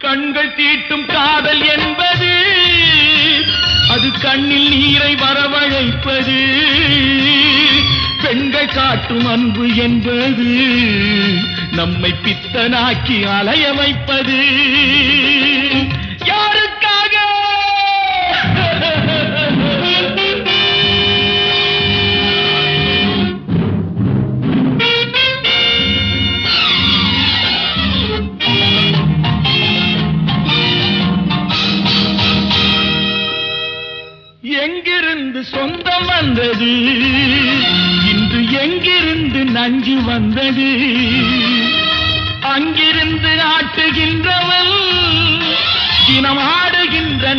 கண்கள் தீட்டும் காதல் என்பது அது கண்ணில் நீரை வரவழைப்பது. பெண்கள் காட்டும் அன்பு என்பது நம்மை பித்தனாக்கி அலைய வைப்பது. யாருக்காக? எங்கிருந்து சொந்தம் வந்தது, இன்று எங்கிருந்து நஞ்சு வந்தது? அங்கிருந்து ஆட்டுகின்றவன் தினம் ஆடுகின்ற